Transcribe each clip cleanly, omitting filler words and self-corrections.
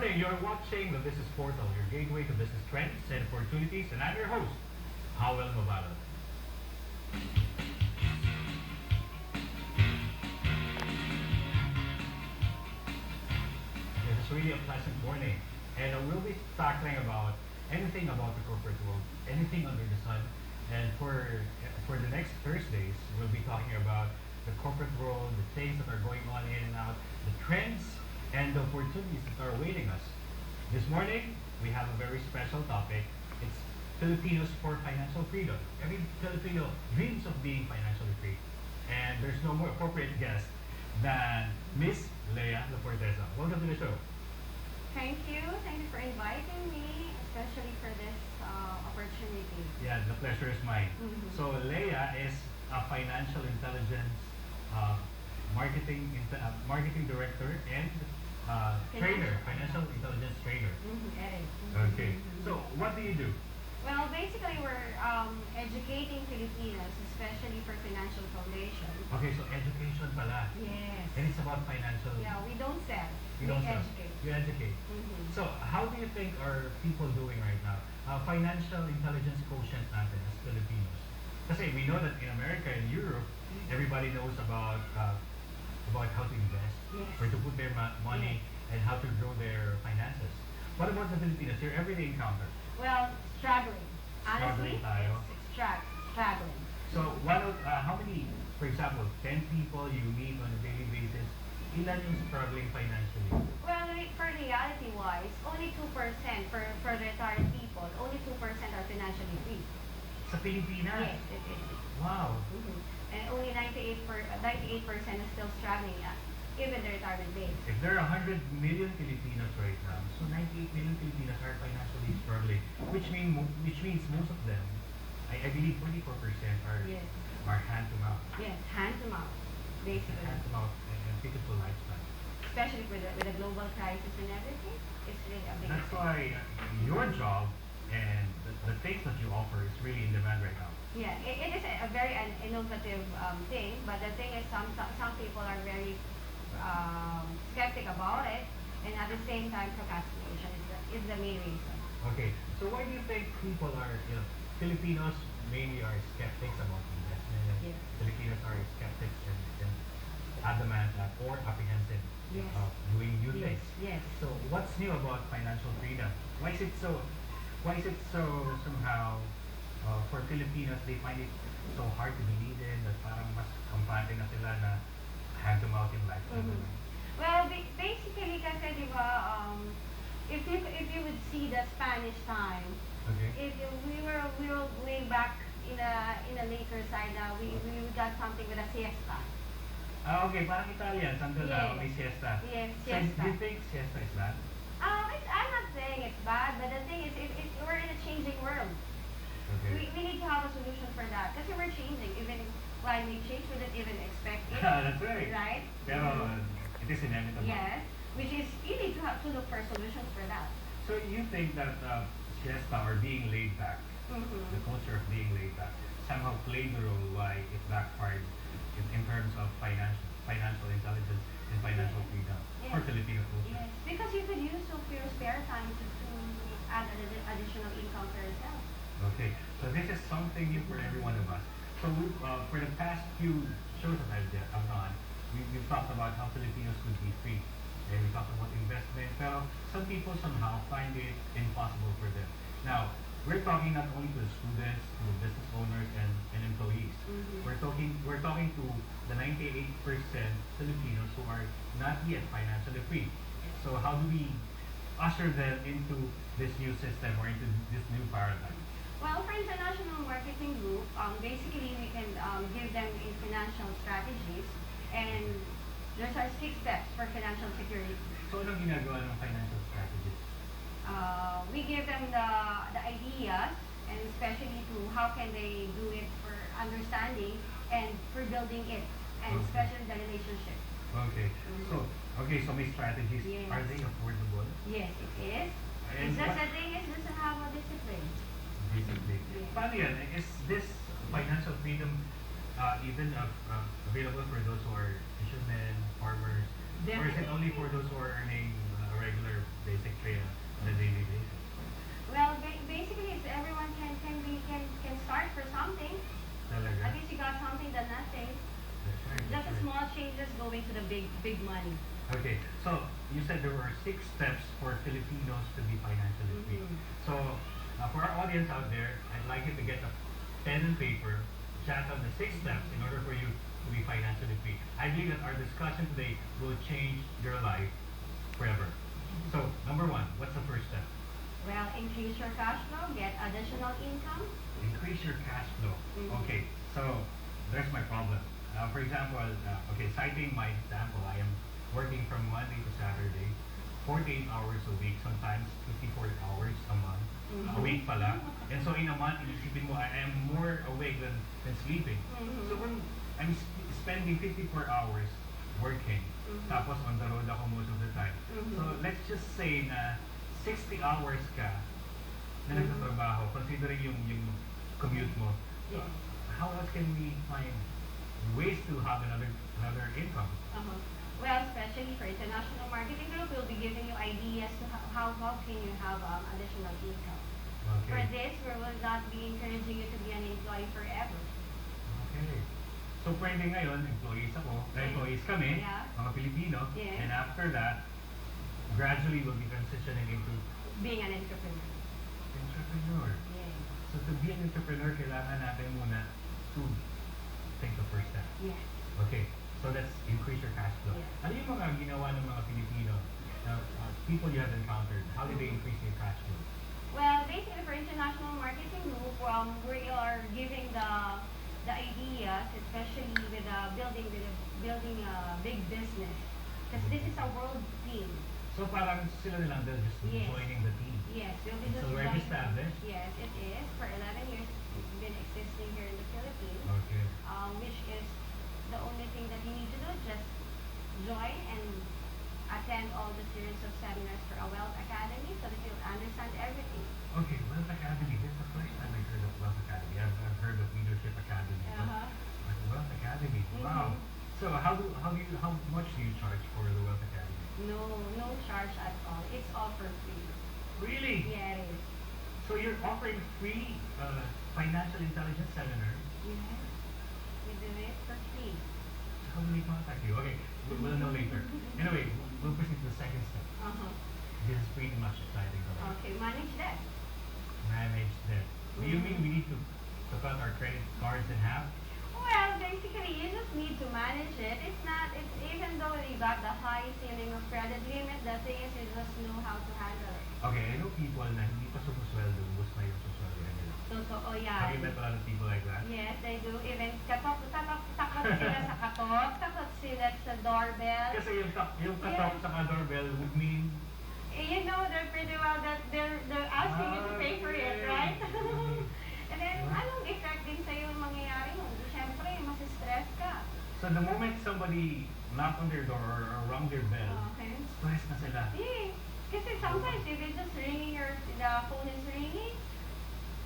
morning. You're watching the Business Portal, your gateway to business trends and opportunities, and I'm your host, Howell Mabalot. It's really a pleasant morning, and we'll be tackling about anything about the corporate world, anything under the sun. And for the next Thursdays, we'll be talking about the corporate world, the things that are going on in and out, the trends, and the opportunities that are awaiting us. This morning, we have a very special topic. It's Filipinos for Financial Freedom. Every Filipino dreams of being financially free. And there's no more appropriate guest than Miss Lea Laforteza. Welcome to the show. Thank you. Thank you for inviting me, especially for this opportunity. Yeah, the pleasure is mine. Mhm. So Lea is a financial intelligence marketing director and trainer, financial intelligence trainer. Eric. Okay. So what do you do? Well, basically, we're educating Filipinos, especially for financial foundation. Okay, so education pala. Yes. And it's about financial. Yeah, we don't sell. You We don't sell. educate. You educate. Mhm. So how do you think are people doing right now? Financial intelligence quotient natin as Filipinos. Kasi we know that in America and Europe, everybody knows about how to invest, Yes. where to put their money, and how to grow their finances. What about the Filipinos? Your everyday encounter. Well, struggling. Honestly, Struggling tayo. struggling. So how many, for example, 10 people you meet on a daily basis, ilan yung struggling financially? Well, for reality-wise, only 2% for retired people, only 2% are financially free. Sa Pilipinas? Yes, it is. Wow. And only 98% is still struggling at even the retirement age. If there are 100 million Filipinos right now, so 98 million Filipinos are financially struggling, which means most of them, I believe 44% Yes. are hand to mouth. Yes, hand to mouth, basically. Hand to mouth and pitiful lifestyle. Especially with the global crisis and everything, it's really a big That's thing. why your job and the things that you offer is really in demand right now. Yeah, it is a very innovative thing, but the thing is some people are very skeptic about it, and at the same time procrastination is the main reason. Okay, so why do you think people are, Filipinos mainly are skeptics about investment? Yes. Filipinos are skeptics and adamant or apprehensive Yes. of doing new Yes, things. yes. So what's new about financial freedom? Why is it so somehow for Filipinos they find it so hard to believe in that parang mas kampante na sila na hand to mouth yung lifestyle? Mhm. Well, basically kasi di ba, if you would see the Spanish time, Okay. we were way back in a later side now, we got something with a siesta. Okay, parang Italian, sandal Yes. may siesta. Yes, So siesta. do you think siesta is bad? I'm not saying it's bad, but the thing is, we're in a changing world. Okay. We need to have a solution for that because we're changing. Even while we change, we didn't even expect it. That's right. Right? Pero it is inevitable. Yes. Which is you need to have to look for solutions for that. So you think that siesta or being laid back, the culture of being laid back, somehow played the role why it backfired in terms of financial intelligence and financial freedom for Yes. Filipino culture? Yes. Because you could use of your spare time to add additional income for yourself. Okay, so this is something new for every one of us. So for the past few shows that I've done, we've talked about how Filipinos could be free. And we talked about investment, pero some people somehow find it impossible for them. Now, we're talking not only to the students, to the business owners and employees. We're talking to the 98% Filipinos who are not yet financially free. So how do we usher them into this new system or into this new paradigm? Well, for international marketing group, basically we can give them in financial strategies, and there's our 6 steps for financial security. So anong ginagawa ng financial strategist? We give them the ideas, and especially to how can they do it for understanding and for building it, and Okay. especially the relationship. Okay. So may strategies. Yes. Are they affordable? Yes, it is. And It's just what- the thing is just to have a discipline. Basically. Yes. Paano yan? Is this financial freedom even available for those who are fishermen, farmers, or is it only for those who are earning a regular basic big money. Okay, so you said there were 6 steps for Filipinos to be financially free. So for our audience out there, I'd like you to get a pen and paper, jot down the 6 steps in order for you to be financially free. I believe that our discussion today will change your life forever. So number 1, what's the first step? Well, increase your cash flow, get additional income. Increase your cash flow. Okay, so there's my problem. For example, okay, citing my example, I am working from Monday to Saturday, 48 hours a week, sometimes 54 hours a month, a week pala. And so in a month, isipin mo, I am more awake than sleeping. So when I'm spending 54 hours working, tapos on the road ako most of the time. So let's just say na 60 hours ka na nagtatrabaho, considering yung commute mo. So, how else can we find ways to have another income? Well, especially for international marketing group, we'll be giving you ideas to how can you have additional income. Okay. For this, we will not be encouraging you to be an employee forever. Okay. So pwede ngayon, employees kami, mga Pilipino, and after that, gradually we'll be transitioning into being an entrepreneur. Entrepreneur. Yes. So to be an entrepreneur, kailangan natin muna to take the first step. Yes. Okay. So let's increase your cash flow. Yes. Ano yung mga ginawa ng mga Pilipino, people you have encountered, how did they increase their cash flow? Well, basically for international marketing group, we are giving the ideas, especially with building a big business, because this is a world team. So parang sila nilang they're just joining the team. Yes, we'll be It's just already joining. established? Yes, it is. For 11 years, it's been existing here in the Philippines. Okay. Which is the only thing that you need to do, just join and attend all the series of seminars for a Wealth Academy so that you'll understand everything. Okay, Wealth Academy. This is the first time I heard of Wealth Academy. I've heard of Leadership Academy. But Wealth Academy. Wow. So how much do you charge for the Wealth Academy? No charge at all. It's all for free. Really? Yeah, it is. So you're offering free financial intelligence seminars? Yes. We do it for free. So how will we contact you? Okay, we'll know later. Anyway, we'll proceed to the second step. This is pretty much exciting. Okay, manage debt. Manage debt. Do you mean we need to cut our credit cards in half? Well, basically, you just need to manage it. It's even though you got the high ceiling of credit limit, the thing is you just know how to handle it. Okay, I know people na hindi pa sumusweldo, ubos na yung susweldo nila. Totoo yan. Have you met a lot of people like that? Yes, they do. Even takot sila sa katot, takot sila sa doorbell. Kasi yung katok sa doorbell would mean You know, they're pretty well that they're asking you to pay for it, right? And then, anong effect din sa'yo yung mangyayari mo? Siyempre, mas-stress ka. so the moment somebody knock on their door or rung their bell, stress na sila. Yeah. Kasi sometimes if it's just ringing, the phone is ringing,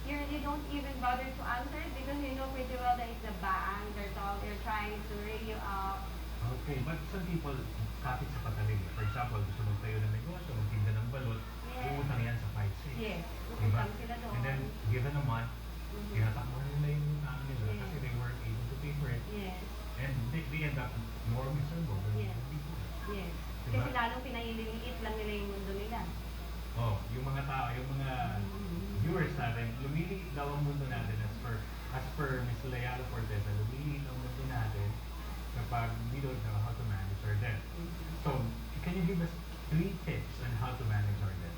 you don't even bother to answer it because you know pretty well that it's the bank, they're trying to ring you up. Okay, but some people kapit sa patalim. For example, gusto magtayo ng negosyo, magtinda ng balot, uutang yan sa 5-6. Yes, Diba? utang sila doon. And then, given a month, tinatakbo nila yung utang nila kasi they weren't able to pay for it. Yes. And they end up more miserable than Yes. before. Yes. Diba? Kasi lalong pinahililiit lang nila yung mundo nila. Oh, yung mga tao, yung mga viewers natin, lumiliit daw ang mundo natin as per Miss Lea Laforteza, lumiliit ang mundo natin kapag we don't know how to manage our debt. So, can you give us 3 tips on how to manage our debt?